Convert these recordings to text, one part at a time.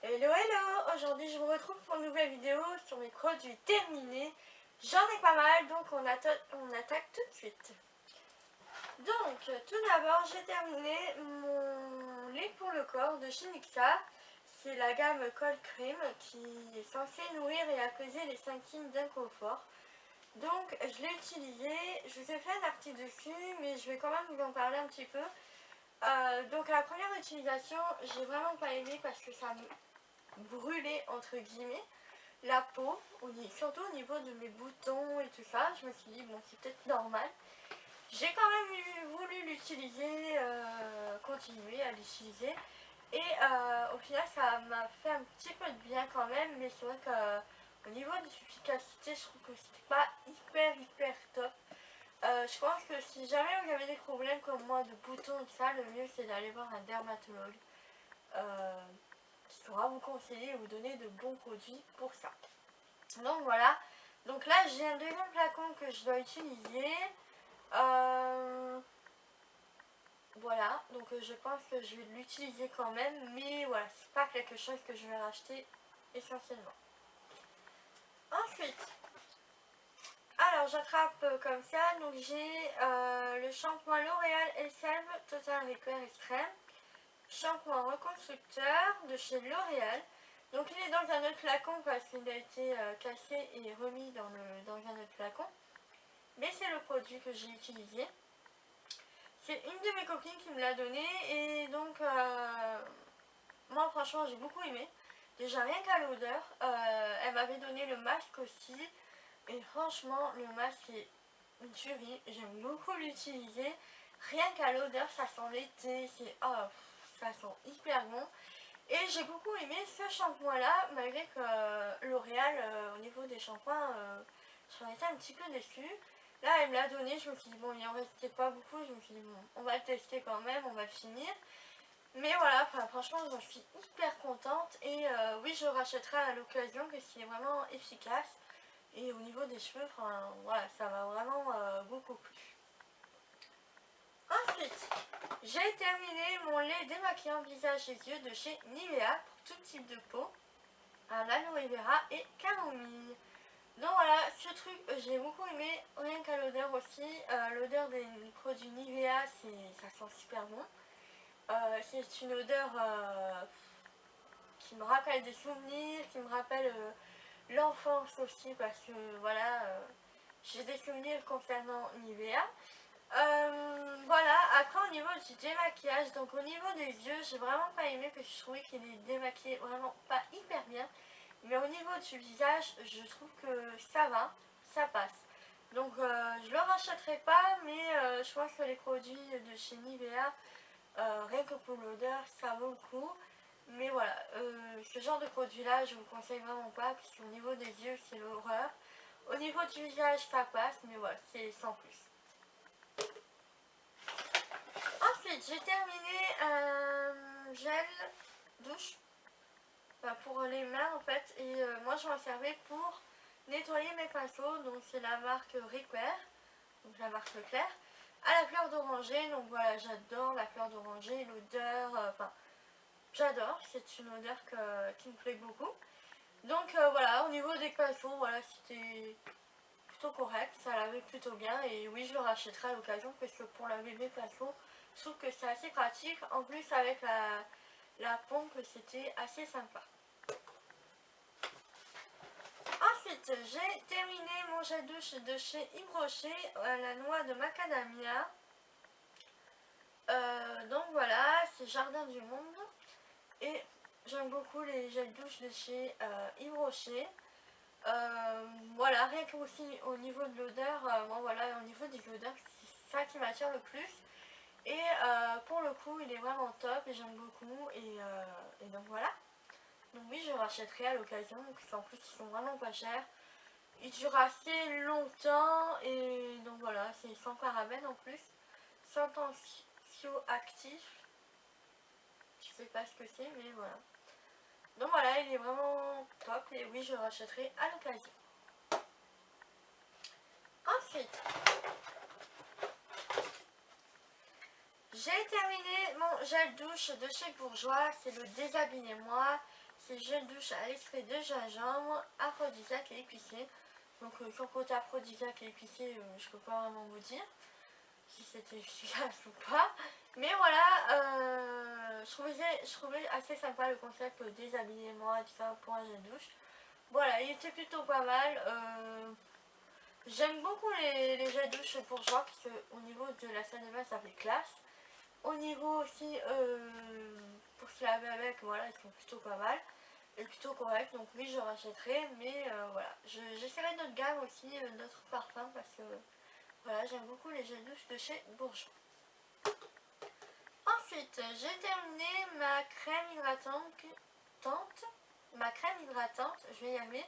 Hello hello, aujourd'hui je vous retrouve pour une nouvelle vidéo sur mes produits terminés. J'en ai pas mal, donc on attaque tout de suite. Donc tout d'abord j'ai terminé mon lait pour le corps de chez Nixa. C'est la gamme Cold Cream qui est censée nourrir et apaiser les 5 signes d'inconfort. Donc je l'ai utilisé, je vous ai fait un article dessus mais je vais quand même vous en parler un petit peu. Donc à la première utilisation j'ai vraiment pas aimé parce que ça me brûler entre guillemets la peau, surtout au niveau de mes boutons et tout ça. Je me suis dit bon, c'est peut-être normal. J'ai quand même voulu l'utiliser, continuer à l'utiliser, et au final ça m'a fait un petit peu de bien quand même, mais c'est vrai qu'au niveau de l'efficacité je trouve que c'était pas hyper top. Je pense que si jamais vous avez des problèmes comme moi de boutons et tout ça, le mieux c'est d'aller voir un dermatologue qui saura vous conseiller et vous donner de bons produits pour ça. Donc voilà, donc là j'ai un deuxième flacon que je dois utiliser. Voilà, donc je pense que je vais l'utiliser quand même, mais voilà, c'est pas quelque chose que je vais racheter essentiellement. Ensuite, alors j'attrape comme ça, donc j'ai le shampoing L'Oréal Elselve Total Repair Extreme, shampoing reconstructeur de chez L'Oréal. Donc il est dans un autre flacon parce qu'il a été cassé et remis dans un autre flacon. Mais c'est le produit que j'ai utilisé. C'est une de mes copines qui me l'a donné et donc moi franchement j'ai beaucoup aimé. Déjà rien qu'à l'odeur, elle m'avait donné le masque aussi et franchement le masque est une tuerie. J'aime beaucoup l'utiliser. Rien qu'à l'odeur ça sent l'été, ça sent hyper bon. Et j'ai beaucoup aimé ce shampoing là, malgré que L'Oréal au niveau des shampoings j'en étais un petit peu déçue. Là elle me l'a donné, je me suis dit bon il en restait pas beaucoup, je me suis dit bon on va le tester quand même, on va le finir. Mais voilà, franchement j'en suis hyper contente et oui je le rachèterai à l'occasion parce qu'il est vraiment efficace. Et au niveau des cheveux, voilà, ça m'a vraiment beaucoup plu. Ensuite, j'ai terminé mon lait démaquillant visage et yeux de chez Nivea pour tout type de peau, à l'aloe vera et camomille. Donc voilà, ce truc j'ai beaucoup aimé, rien qu'à l'odeur aussi. L'odeur des produits Nivea, ça sent super bon. C'est une odeur qui me rappelle des souvenirs, qui me rappelle l'enfance aussi parce que voilà, j'ai des souvenirs concernant Nivea. Voilà, après au niveau du démaquillage, donc au niveau des yeux, j'ai vraiment pas aimé parce que je trouvais qu'il est démaquillé vraiment pas hyper bien. Mais au niveau du visage, je trouve que ça va, ça passe. Donc je le rachèterai pas, mais je pense que les produits de chez Nivea, rien que pour l'odeur, ça vaut le coup. Mais voilà, ce genre de produit là, je vous conseille vraiment pas, parce qu'au niveau des yeux, c'est l'horreur. Au niveau du visage, ça passe, mais voilà, c'est sans plus. Ensuite, j'ai terminé un gel douche pour les mains en fait, et moi je m'en servais pour nettoyer mes pinceaux. Donc c'est la marque Repair, donc la marque Leclerc, à la fleur d'oranger. Donc voilà, j'adore la fleur d'oranger, l'odeur, j'adore, c'est une odeur qui me plaît beaucoup. Donc voilà, au niveau des pinceaux, voilà, c'était plutôt correct, ça lavait plutôt bien. Et oui, je le rachèterai à l'occasion parce que pour laver mes pinceaux, je trouve que c'est assez pratique. En plus avec la pompe, c'était assez sympa. Ensuite, j'ai terminé mon gel douche de chez Yves Rocher, la noix de macadamia. Donc voilà, c'est Jardin du Monde. Et j'aime beaucoup les gels douche de chez Yves Rocher. Voilà, rien que aussi au niveau de l'odeur, moi voilà, au niveau des odeurs, c'est ça qui m'attire le plus. Et pour le coup, il est vraiment top et j'aime beaucoup. Et donc voilà. Donc oui, je rachèterai à l'occasion, parce qu'en plus ils sont vraiment pas chers. Ils durent assez longtemps et donc voilà, c'est sans parabènes en plus. Sans tensioactif. Je sais pas ce que c'est, mais voilà. Donc voilà, il est vraiment top et oui, je le rachèterai à l'occasion. Ensuite, j'ai terminé mon gel douche de chez Bourjois, c'est le Déshabillez-moi. c'est gel douche à l'extrait de gingembre, aphrodisiaque et épicé. Donc sur le côté aphrodisiaque et épicé, je peux pas vraiment vous dire si c'était efficace ou pas. Mais voilà, je trouvais assez sympa le concept déshabillez-moi et tout ça pour un gel douche. Voilà, il était plutôt pas mal. J'aime beaucoup les gels douche bourgeois parce qu'au niveau de la salle de bain ça fait classe. Au niveau aussi pour se laver avec, voilà, ils sont plutôt pas mal et plutôt corrects. Donc oui, je rachèterai, mais voilà, j'essaierai d'autres gammes aussi, d'autres parfums parce que voilà, j'aime beaucoup les gels douche de chez Bourjois. Ensuite, j'ai terminé ma crème hydratante, je vais y aller,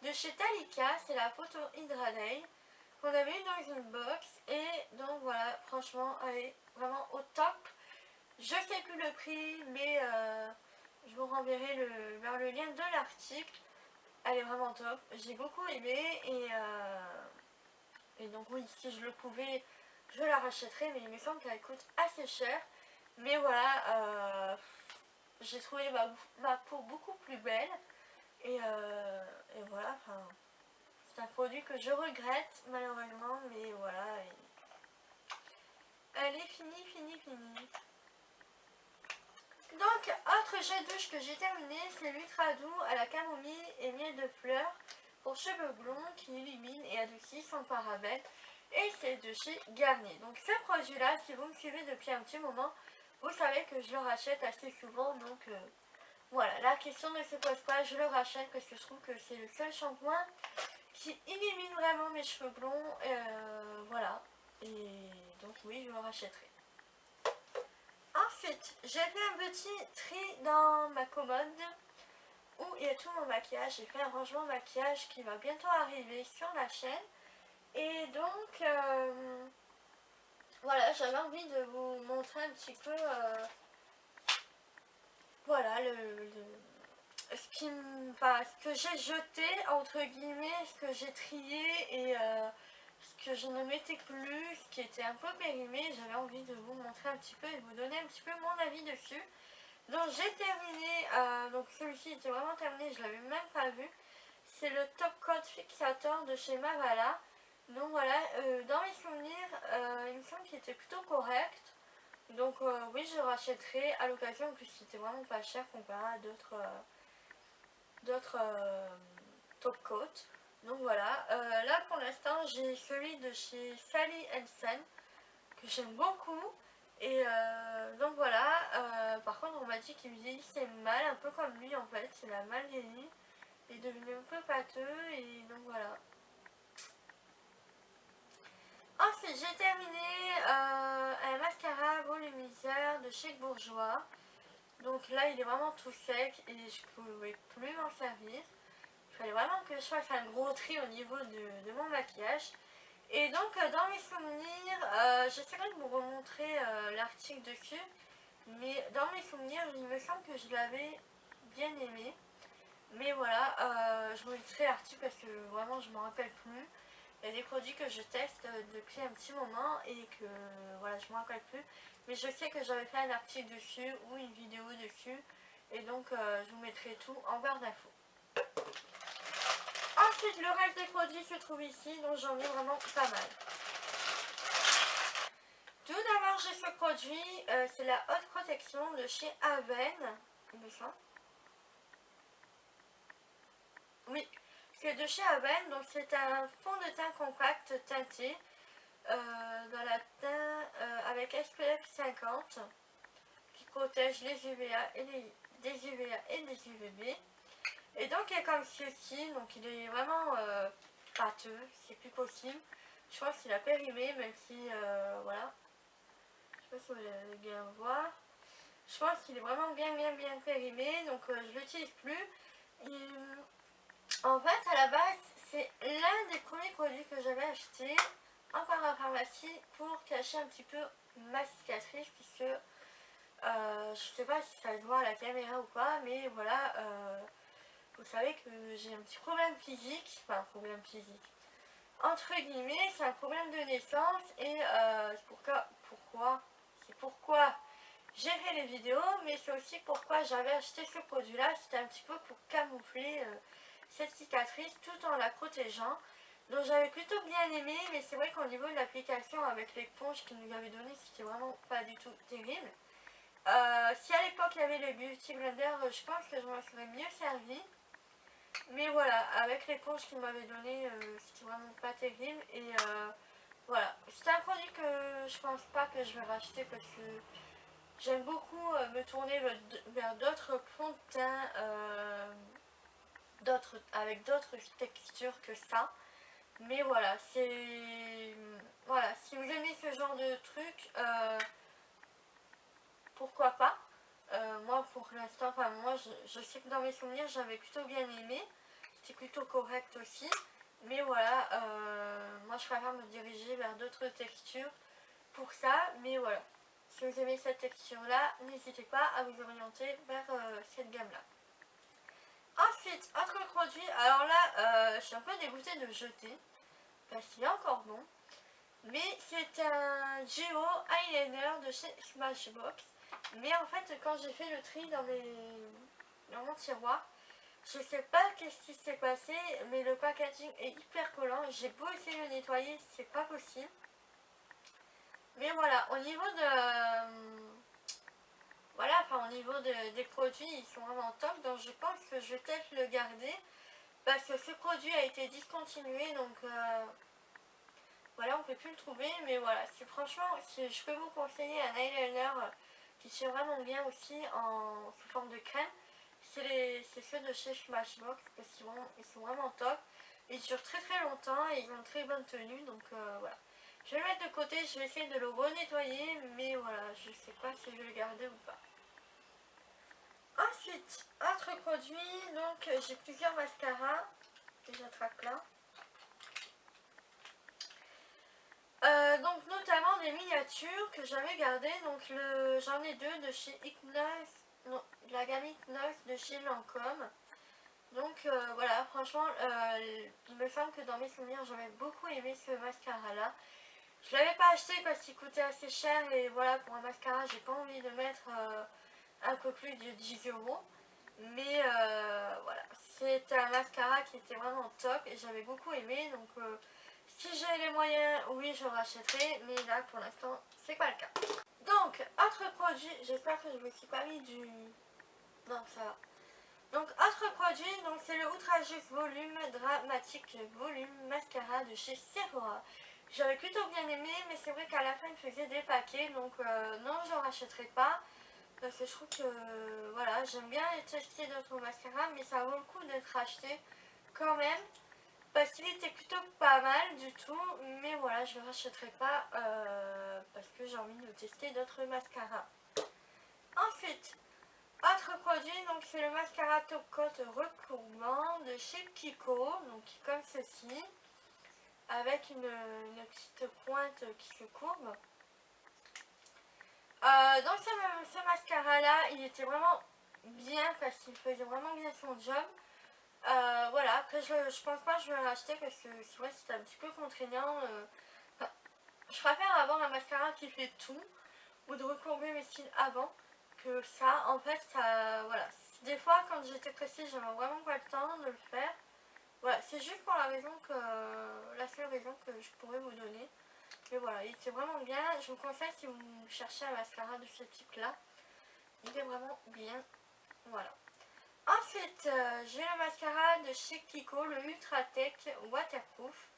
de chez Talika, c'est la Photo Hydra Day, qu'on avait eu dans une box, et donc voilà, franchement, elle est vraiment au top. Je sais plus le prix, mais je vous renverrai vers le lien de l'article. Elle est vraiment top, j'ai beaucoup aimé, et donc oui, si je le pouvais, je la rachèterais, mais il me semble qu'elle coûte assez cher. Mais voilà, j'ai trouvé ma peau beaucoup plus belle. Et voilà, c'est un produit que je regrette malheureusement, mais voilà. Elle est finie. Donc, autre gel douche que j'ai terminé, c'est l'Ultra Doux à la camomille et miel de fleurs pour cheveux blonds qui illumine et adoucit sans parabènes. Et c'est de chez Garnier. Donc ce produit-là, si vous me suivez depuis un petit moment, vous savez que je le rachète assez souvent. Donc voilà, la question ne se pose pas, je le rachète parce que je trouve que c'est le seul shampoing qui illumine vraiment mes cheveux blonds. Voilà, et donc oui, je le rachèterai. Ensuite, j'ai fait un petit tri dans ma commode où il y a tout mon maquillage. J'ai fait un rangement maquillage qui va bientôt arriver sur la chaîne. Et donc, voilà, j'avais envie de vous montrer un petit peu, voilà, ce que j'ai jeté, entre guillemets, ce que j'ai trié et ce que je ne mettais plus, ce qui était un peu périmé. J'avais envie de vous montrer un petit peu et vous donner un petit peu mon avis dessus. Donc j'ai terminé, donc celui-ci était vraiment terminé, je l'avais même pas vu. C'est le Top Coat Fixator de chez Mavala. Donc voilà, dans mes souvenirs, il me semble qu'il était plutôt correct. Donc oui, je rachèterai à l'occasion, en plus c'était vraiment pas cher comparé à d'autres Top Coat. Donc voilà, là pour l'instant j'ai celui de chez Sally Hansen que j'aime beaucoup. Et donc voilà, par contre on m'a dit qu'il vieillissait mal, un peu comme lui en fait, il a mal vieilli. Il est devenu un peu pâteux et donc voilà. Ensuite j'ai terminé un mascara volumiseur de chez Bourjois. Donc là il est vraiment tout sec et je ne pouvais plus m'en servir. Il fallait vraiment que je fasse un gros tri au niveau de mon maquillage. Et donc dans mes souvenirs, j'essaierai de vous remontrer l'article dessus. Mais dans mes souvenirs, il me semble que je l'avais bien aimé. Mais voilà, je vous mettrai l'article parce que vraiment je ne me rappelle plus. Il y a des produits que je teste depuis un petit moment et que voilà, je ne me rappelle plus. Mais je sais que j'avais fait un article dessus ou une vidéo dessus. Et donc je vous mettrai tout en barre d'infos. Ensuite, le reste des produits se trouve ici, donc j'en ai vraiment pas mal. Tout d'abord, j'ai ce produit, c'est la haute protection de chez Aven. Oui, c'est de chez Aven, donc c'est un fond de teint compact teinté dans la teint avec SPF 50 qui protège les UVA et des UVA et des UVB. Et donc il est comme ceci, donc il est vraiment pâteux, c'est plus possible. Je pense qu'il a périmé, même si voilà. Je sais pas si vous allez bien voir. Je pense qu'il est vraiment bien périmé, donc je l'utilise plus. Et, en fait, à la base, c'est l'un des premiers produits que j'avais acheté encore à la pharmacie pour cacher un petit peu ma cicatrice, puisque je sais pas si ça se voit à la caméra ou pas, mais voilà, vous savez que j'ai un petit problème physique, enfin un problème physique, entre guillemets, c'est un problème de naissance et c'est pourquoi j'ai fait les vidéos, mais c'est aussi pourquoi j'avais acheté ce produit là, c'était un petit peu pour camoufler cette cicatrice tout en la protégeant. Donc j'avais plutôt bien aimé, mais c'est vrai qu'au niveau de l'application avec l'éponge qu'il nous avait donné, c'était vraiment pas du tout terrible. Si à l'époque il y avait le Beauty Blender, je pense que je m'en serais mieux servi. Mais voilà, avec l'éponge qu'il m'avait donné, c'était vraiment pas terrible. Et voilà, c'est un produit que je pense pas que je vais racheter parce que j'aime beaucoup me tourner vers d'autres fonds de teint avec d'autres textures que ça. Mais voilà, voilà, si vous aimez ce genre de truc, pourquoi pas. Moi pour l'instant, enfin moi je sais que dans mes souvenirs j'avais plutôt bien aimé. C'était plutôt correct aussi. Mais voilà, moi je préfère me diriger vers d'autres textures pour ça. Mais voilà, si vous aimez cette texture là, n'hésitez pas à vous orienter vers cette gamme là. Ensuite, autre produit, alors là je suis un peu dégoûtée de jeter parce qu'il est encore bon. Mais c'est un Geo Eyeliner de chez Smashbox. Mais en fait quand j'ai fait le tri dans mon tiroir, je sais pas qu'est-ce qui s'est passé, mais le packaging est hyper collant. J'ai beau essayer de le nettoyer, c'est pas possible. Mais voilà, au niveau de... voilà, enfin au niveau des produits, ils sont vraiment top. Donc je pense que je vais peut-être le garder. Parce que ce produit a été discontinué, donc... voilà, on peut plus le trouver. Mais voilà, c'est franchement, si je peux vous conseiller un eyeliner qui tient vraiment bien aussi sous forme de crème. C'est ceux de chez Smashbox parce qu'ils sont vraiment top. Ils durent très très longtemps et ils ont une très bonne tenue, donc voilà. Je vais le mettre de côté, je vais essayer de le renettoyer, mais voilà, je sais pas si je vais le garder ou pas. Ensuite, autre produit, donc j'ai plusieurs mascaras que j'attrape là. Donc notamment des miniatures que j'avais gardées, donc j'en ai deux de chez Hypnose, non, de la gamme Hypnose de chez Lancôme. Donc voilà, franchement, il me semble que dans mes souvenirs, j'avais beaucoup aimé ce mascara-là. Je l'avais pas acheté parce qu'il coûtait assez cher et voilà, pour un mascara, j'ai pas envie de mettre un peu plus de 10 euros. Mais voilà, c'est un mascara qui était vraiment top et j'avais beaucoup aimé. Donc si j'ai les moyens, oui, je rachèterai. Mais là, pour l'instant, c'est pas le cas. Donc, autre produit, j'espère que je me suis pas mis du... Non, ça va. Donc autre produit, donc c'est le Outrageous Volume Dramatique Volume Mascara de chez Sephora. J'avais plutôt bien aimé, mais c'est vrai qu'à la fin il faisait des paquets, donc non, je ne rachèterai pas. Parce que je trouve que voilà, j'aime bien tester d'autres mascaras, mais ça vaut le coup d'être acheté quand même. Parce qu'il était plutôt pas mal du tout, mais voilà, je ne rachèterai pas parce que j'ai envie de tester d'autres mascaras. Ensuite, autre produit, donc c'est le mascara Top Coat recourbant de chez Kiko, donc comme ceci, avec une petite pointe qui se courbe. Donc ce mascara là, il était vraiment bien parce qu'il faisait vraiment bien son job. Voilà, après je pense pas que je vais l'acheter parce que c'est vrai c'est un petit peu contraignant. Enfin, je préfère avoir un mascara qui fait tout ou de recourber mes cils avant. Que ça, en fait, ça, voilà. Des fois, quand j'étais pressée, j'avais vraiment pas le temps de le faire. Voilà, c'est juste pour la seule raison que je pourrais vous donner. Mais voilà, il était vraiment bien. Je vous conseille si vous cherchez un mascara de ce type-là. Il est vraiment bien. Voilà. Ensuite, j'ai le mascara de chez Kiko, le Ultra Tech Waterproof.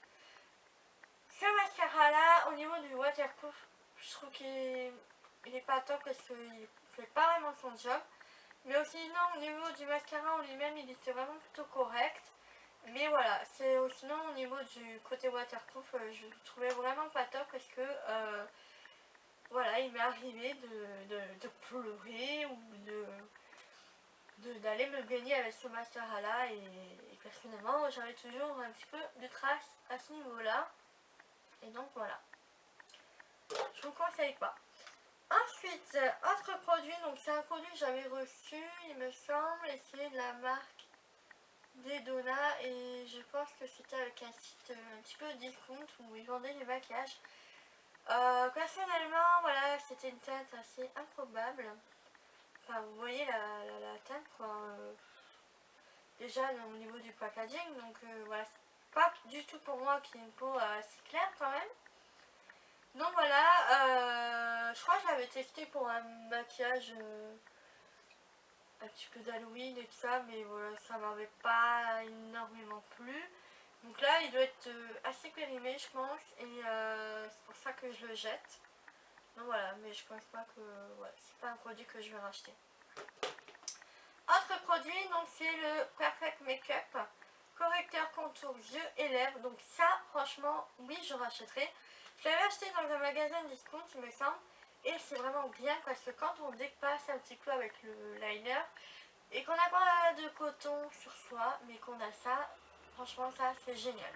Ce mascara-là, au niveau du waterproof, je trouve qu'il n'est pas top parce qu'il fait pas vraiment son job. Mais aussi sinon au niveau du mascara en lui-même il était vraiment plutôt correct. Mais voilà, sinon au niveau du côté waterproof je le trouvais vraiment pas top parce que voilà, il m'est arrivé de pleurer ou d'aller me baigner avec ce mascara là et personnellement j'avais toujours un petit peu de traces à ce niveau là. Et donc voilà, je vous conseille pas. Ensuite, autre produit, donc c'est un produit que j'avais reçu, il me semble, et c'est de la marque Dedona, et je pense que c'était avec un site un petit peu discount où ils vendaient du maquillage. Personnellement, voilà, c'était une teinte assez improbable. Enfin, vous voyez la teinte, quoi. Déjà au niveau du packaging, donc voilà, c'est pas du tout pour moi qui est une peau assez claire quand même. Donc voilà, je crois que je l'avais testé pour un maquillage un petit peu d'Halloween et tout ça, mais voilà, ça m'avait pas énormément plu. Donc là, il doit être assez périmé, je pense, et c'est pour ça que je le jette. Donc voilà, mais je pense pas que ouais, c'est pas un produit que je vais racheter. Autre produit, donc c'est le Perfect Makeup correcteur contour yeux et lèvres. Donc ça, franchement, oui, je rachèterai. Je l'avais acheté dans un magasin discount, il me semble, et c'est vraiment bien parce que quand on dépasse un petit peu avec le liner et qu'on n'a pas de coton sur soi, mais qu'on a ça, franchement, ça c'est génial.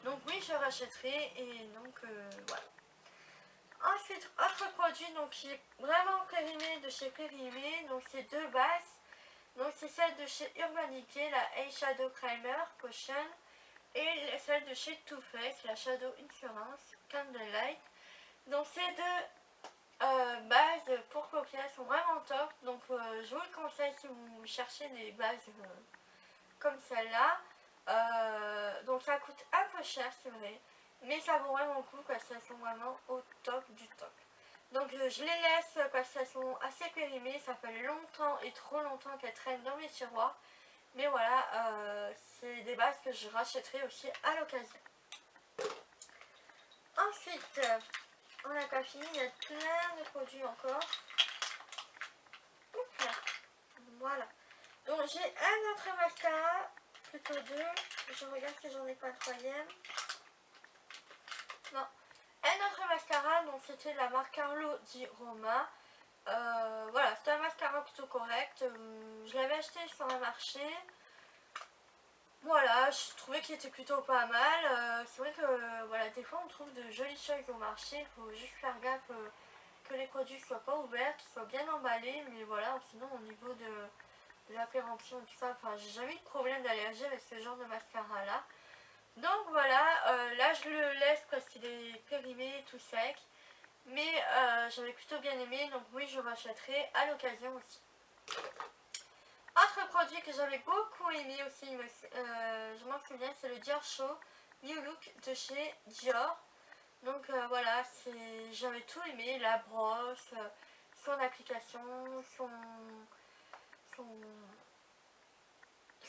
Donc oui, je rachèterai et donc voilà. Ensuite, autre produit donc qui est vraiment périmé de chez Périmé, donc c'est deux bases. Donc c'est celle de chez Urban Decay, la Eyeshadow Primer Potion, et celle de chez Too Faced, la Shadow Insurance Candlelight. Donc ces deux bases pour paupières sont vraiment top. Donc je vous le conseille si vous cherchez des bases comme celle-là. Donc ça coûte un peu cher, c'est vrai, mais ça vaut vraiment le coup parce qu'elles sont vraiment au top du top. Donc je les laisse parce qu'elles sont assez périmées, ça fait longtemps et trop longtemps qu'elles traînent dans mes tiroirs. Mais voilà, c'est des bases que je rachèterai aussi à l'occasion. Ensuite, on n'a pas fini, il y a plein de produits encore. Oups là. Voilà. Donc j'ai un autre mascara, plutôt deux. Je regarde si j'en ai pas un troisième. Non. Un autre mascara, donc c'était la marque Carlo Di Roma. Voilà, c'était un mascara plutôt correct. Je l'avais acheté sur un marché. Voilà, je trouvais qu'il était plutôt pas mal. C'est vrai que voilà, des fois on trouve de jolies choses au marché. Il faut juste faire gaffe que les produits soient pas ouverts, qu'ils soient bien emballés. Mais voilà, sinon au niveau de la péremption et tout ça, enfin j'ai jamais eu de problème d'allergie avec ce genre de mascara là. Donc voilà, là je le laisse parce qu'il est périmé, tout sec. Mais j'avais plutôt bien aimé, donc oui, je rachèterai à l'occasion aussi. Autre produit que j'avais beaucoup aimé aussi, je m'en souviens, c'est le Dior Show New Look de chez Dior. Donc voilà, j'avais tout aimé, la brosse, son application, son,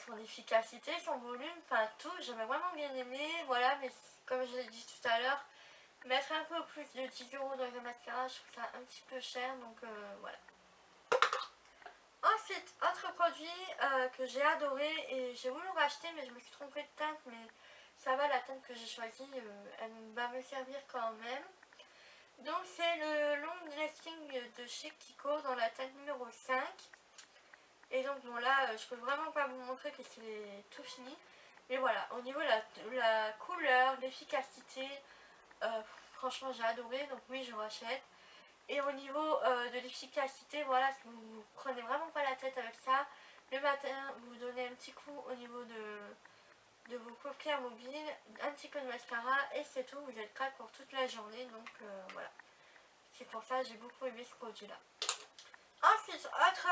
son efficacité, son volume, enfin tout, j'avais vraiment bien aimé. Voilà, mais comme je l'ai dit tout à l'heure, mettre un peu plus de 10 € dans un mascara, je trouve ça un petit peu cher, donc voilà. Ensuite, autre produit que j'ai adoré et j'ai voulu racheter, mais je me suis trompée de teinte, mais ça va, la teinte que j'ai choisie, elle va me servir quand même. Donc c'est le Long Lasting de chez Kiko dans la teinte numéro 5. Et donc bon là, je peux vraiment pas vous montrer que c'est tout fini. Mais voilà, au niveau de la couleur, l'efficacité, franchement j'ai adoré, donc oui je rachète. Et au niveau de l'efficacité, voilà, si vous prenez vraiment pas la tête avec ça, le matin vous donnez un petit coup au niveau de vos paupières mobiles, un petit peu de mascara et c'est tout, vous êtes prêt pour toute la journée, donc voilà. C'est pour ça que j'ai beaucoup aimé ce produit là. Ensuite, autre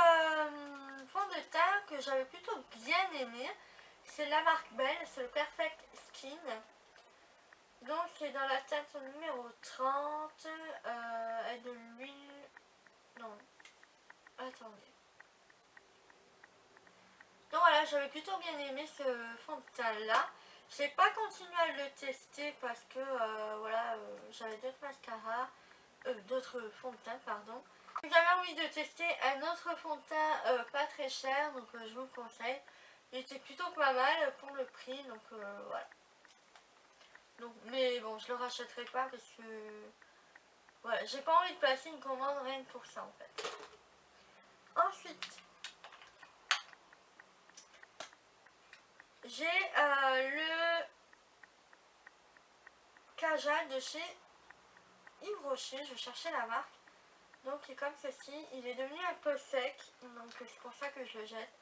fond de teint que j'avais plutôt bien aimé, c'est la marque Belle, c'est le Perfect Skin. Donc c'est dans la teinte numéro 30 et de l'huile. Non, attendez. Donc voilà, j'avais plutôt bien aimé ce fond de teint là. Je n'ai pas continué à le tester parce que voilà, j'avais d'autres mascaras, d'autres fonds de teint, pardon. J'avais envie de tester un autre fond de teint pas très cher, donc je vous le conseille. Il était plutôt pas mal pour le prix, donc voilà. Donc, mais bon, je le rachèterai pas parce que voilà, j'ai pas envie de passer une commande rien que pour ça en fait. Ensuite, j'ai le Kajal de chez Yves Rocher, je cherchais la marque. Donc il est comme ceci, il est devenu un peu sec, donc c'est pour ça que je le jette.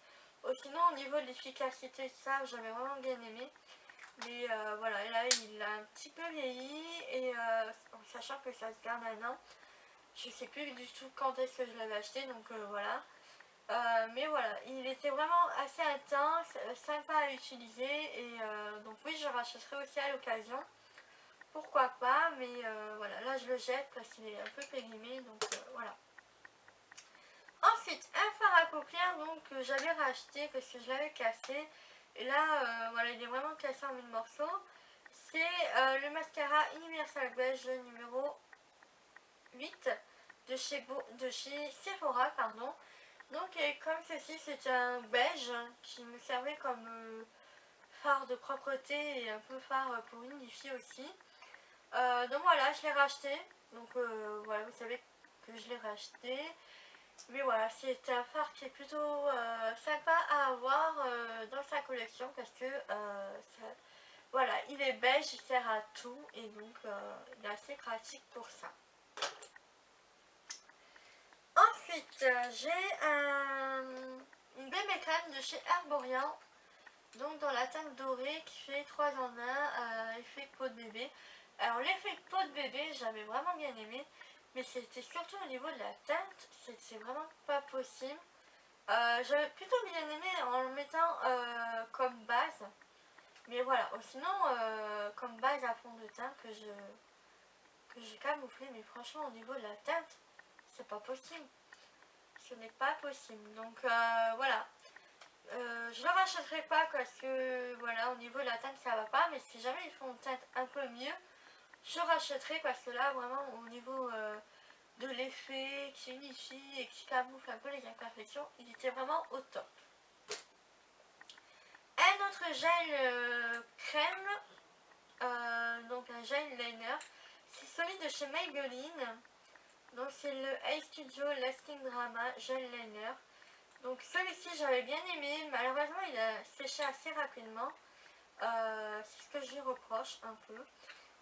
Sinon au niveau de l'efficacité, ça j'avais vraiment bien aimé. Mais voilà, là il a un petit peu vieilli et en sachant que ça se garde un an. Je sais plus du tout quand est-ce que je l'avais acheté, donc voilà. Mais voilà, il était vraiment assez intense, sympa à utiliser et donc oui, je rachèterai aussi à l'occasion. Pourquoi pas, mais voilà, là je le jette parce qu'il est un peu périmé, donc voilà. Ensuite, un fard à paupières donc que j'avais racheté parce que je l'avais cassé. Et là, voilà, il est vraiment cassé en 1000 morceaux. C'est le mascara Universal Beige numéro 8 de chez Sephora, pardon. Donc comme ceci, c'est un beige qui me servait comme fard de propreté et un peu fard pour unifier aussi. Donc voilà, je l'ai racheté. Donc voilà, vous savez que je l'ai racheté. Mais voilà, c'est un fard qui est plutôt sympa à avoir dans sa collection parce que voilà, il est beige, il sert à tout et donc il est assez pratique pour ça. Ensuite, j'ai une bébé crème de chez Herborian, donc dans la teinte dorée qui fait 3 en 1, effet peau de bébé. Alors l'effet peau de bébé, j'avais vraiment bien aimé, mais c'était surtout au niveau de la teinte, c'est vraiment pas possible. J'avais plutôt bien aimé en le mettant comme base, mais voilà, sinon comme base à fond de teint que j'ai camouflé, mais franchement au niveau de la teinte, c'est pas possible. Ce n'est pas possible. Donc voilà. Je le rachèterai pas parce que voilà, au niveau de la teinte ça va pas, mais si jamais ils font une teinte un peu mieux, je rachèterai parce que là vraiment au niveau de l'effet qui unifie et qui camoufle un peu les imperfections, il était vraiment au top. Un autre gel crème, donc un gel liner, c'est celui de chez Maybelline. Donc c'est le Eye Studio Lasting Drama Gel Liner. Donc celui-ci j'avais bien aimé, malheureusement il a séché assez rapidement. C'est ce que je lui reproche un peu.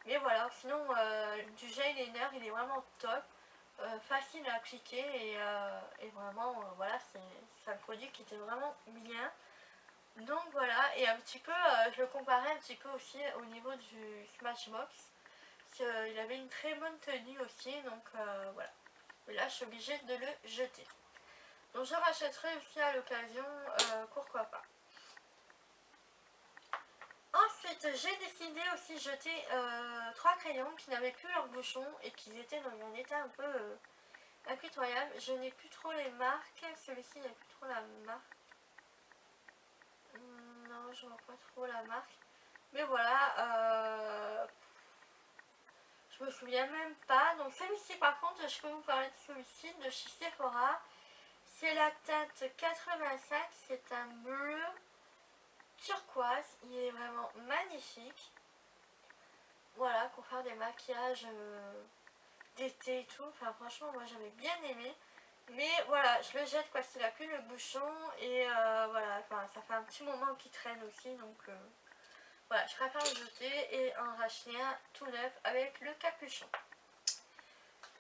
Mais voilà, sinon du gel liner il est vraiment top. Facile à appliquer et vraiment voilà, c'est un produit qui était vraiment bien. Donc voilà, et un petit peu je le comparais un petit peu aussi au niveau du Smashbox. Il avait une très bonne tenue aussi, donc voilà. Et là je suis obligée de le jeter. Donc je rachèterai aussi à l'occasion, pourquoi pas. Ensuite j'ai décidé aussi de jeter 3 crayons qui n'avaient plus leur bouchon et qui étaient dans un état un peu impitoyable. Je n'ai plus trop les marques, celui-ci il n'y a plus trop la marque. Non, je vois pas trop la marque. Mais voilà, je me souviens même pas. Donc celui-ci par contre, je peux vous parler de celui-ci de chez Sephora. C'est la teinte 85, c'est un bleu turquoise. Il est vraiment magnifique. Voilà, pour faire des maquillages d'été et tout. Enfin franchement, moi j'avais bien aimé. Mais voilà, je le jette parce qu'il a plus le bouchon. Et voilà, enfin ça fait un petit moment qu'il traîne aussi. Donc voilà, je préfère le jeter et en racheter un tout neuf avec le capuchon.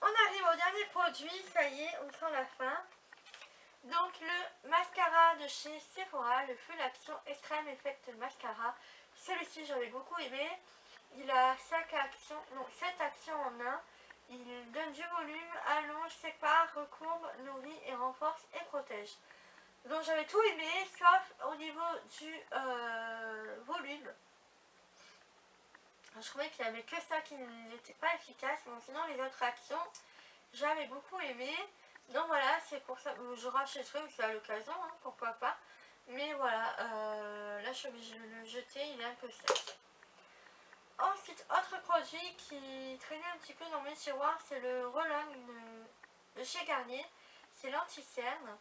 On arrive au dernier produit, ça y est, on sent la fin. Donc le mascara de chez Sephora, le Full Action Extreme Effect Mascara. Celui-ci j'avais beaucoup aimé. Il a 7 actions en un. Il donne du volume, allonge, sépare, recourbe, nourrit et renforce et protège. Donc j'avais tout aimé, sauf au niveau du volume. Je trouvais qu'il n'y avait que ça qui n'était pas efficace, mais sinon les autres actions, j'avais beaucoup aimé. Donc voilà, c'est pour ça que je rachèterai aussi à l'occasion, hein, pourquoi pas. Mais voilà, là je suis obligée de le jeter, il est un peu sec. Ensuite, autre produit qui traînait un petit peu dans mes tiroirs, c'est le roll-on de chez Garnier. C'est l'anti-cerne.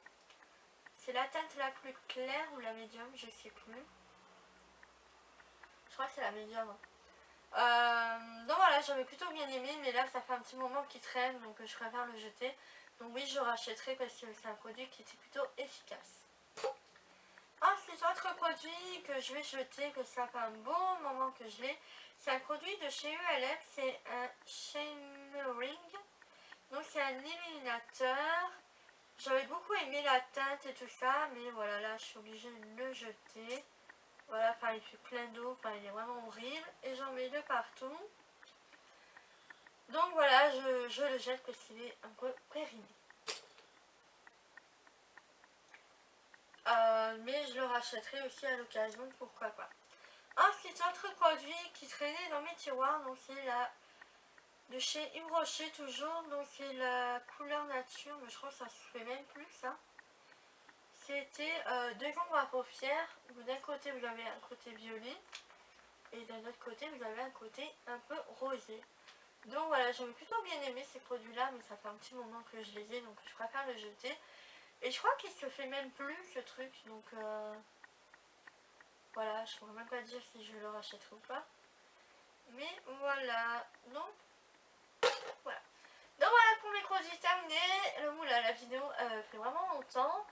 C'est la teinte la plus claire ou la médium, je sais plus. Je crois que c'est la médium. Donc voilà, j'avais plutôt bien aimé, mais là ça fait un petit moment qu'il traîne, donc je préfère le jeter. Donc oui, je rachèterai parce que c'est un produit qui était plutôt efficace. Ensuite, autre produit que je vais jeter, que ça fait un bon moment que je l'ai, c'est un produit de chez ULF, c'est un shimmering. Donc c'est un illuminateur. J'avais beaucoup aimé la teinte et tout ça, mais voilà, là je suis obligée de le jeter. Voilà, enfin il fait plein d'eau, enfin il est vraiment horrible. Et j'en mets de partout. Donc voilà, je le jette parce qu'il est un peu périmé. Mais je le rachèterai aussi à l'occasion, pourquoi pas. Ensuite, autre produit qui traînait dans mes tiroirs, donc c'est la de chez Yves Rocher toujours, donc c'est la couleur nature, mais je crois que ça se fait même plus ça. C'était deux ombres à paupières, où d'un côté vous avez un côté violet, et d'un autre côté vous avez un côté un peu rosé. Donc voilà, j'aime plutôt bien aimé ces produits-là, mais ça fait un petit moment que je les ai, donc je préfère le jeter. Et je crois qu'il se fait même plus ce truc, donc voilà, je pourrais même pas dire si je le rachèterai ou pas. Mais voilà, donc voilà. Donc voilà pour mes produits terminés. Le moule, la vidéo fait vraiment longtemps.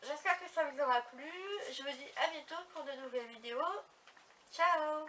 J'espère que ça vous aura plu. Je vous dis à bientôt pour de nouvelles vidéos. Ciao!